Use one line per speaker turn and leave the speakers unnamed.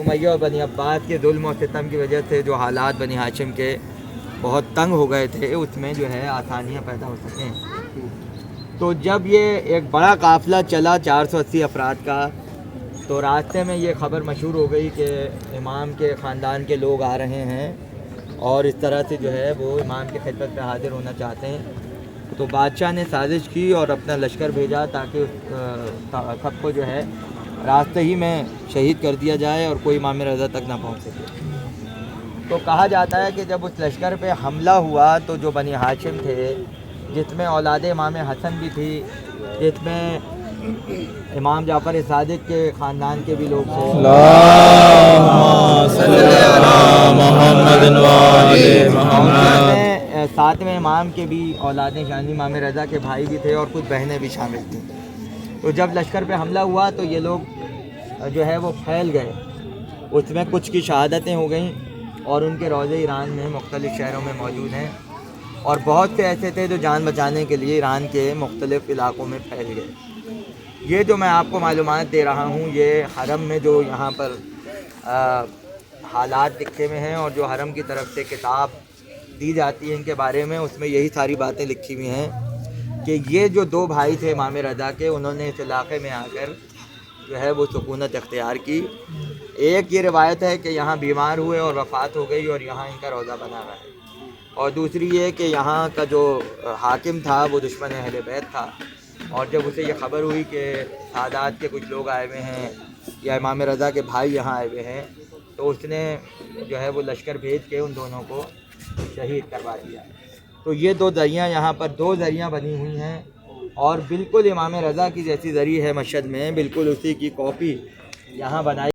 امیہ اور بنی عباس کے ظلم و ستم کی وجہ سے جو حالات بنی ہاشم کے بہت تنگ ہو گئے تھے، اس میں جو ہے آسانیاں پیدا ہو سکیں۔ تو جب یہ ایک بڑا قافلہ چلا 480 افراد کا، تو راستے میں یہ خبر مشہور ہو گئی کہ امام کے خاندان کے لوگ آ رہے ہیں اور اس طرح سے جو ہے وہ امام کی خدمت میں حاضر ہونا چاہتے ہیں۔ تو بادشاہ نے سازش کی اور اپنا لشکر بھیجا تاکہ سب کو جو ہے راستے ہی میں شہید کر دیا جائے اور کوئی امام رضا تک نہ پہنچ سکے۔ تو کہا جاتا ہے کہ جب اس لشکر پہ حملہ ہوا تو جو بنی ہاشم تھے، جس میں اولاد امام حسن بھی تھی، جس میں امام جعفر صادق کے خاندان کے بھی لوگ تھے، ساتویں امام کے بھی اولادیں یعنی امام رضا کے بھائی بھی تھے اور کچھ بہنیں بھی شامل تھیں۔ تو جب لشکر پہ حملہ ہوا تو یہ لوگ جو ہے وہ پھیل گئے، اس میں کچھ کی شہادتیں ہو گئیں اور ان کے روضے ایران میں مختلف شہروں میں موجود ہیں، اور بہت سے ایسے تھے جو جان بچانے کے لیے ایران کے مختلف علاقوں میں پھیل گئے۔ یہ جو میں آپ کو معلومات دے رہا ہوں، یہ حرم میں جو یہاں پر حالات لکھے ہوئے ہیں اور جو حرم کی طرف سے کتاب دی جاتی ہے ان کے بارے میں، اس میں یہی ساری باتیں لکھی ہوئی ہیں کہ یہ جو دو بھائی تھے امام رضا کے، انہوں نے اس علاقے میں آ کر جو ہے وہ سکونت اختیار کی۔ ایک یہ روایت ہے کہ یہاں بیمار ہوئے اور وفات ہو گئی اور یہاں ان کا روضہ بنا ہوا ہے، اور دوسری یہ کہ یہاں کا جو حاکم تھا وہ دشمن اہل بیت تھا، اور جب اسے یہ خبر ہوئی کہ سادات کے کچھ لوگ آئے ہوئے ہیں یا امام رضا کے بھائی یہاں آئے ہوئے ہیں، تو اس نے جو ہے وہ لشکر بھیج کے ان دونوں کو شہید کروا دیا۔ تو یہ دو دریاں یہاں پر دو دریاں بنی ہوئی ہیں، اور بالکل امام رضا کی جیسی دری ہے مشہد میں، بالکل اسی کی کاپی یہاں بنائی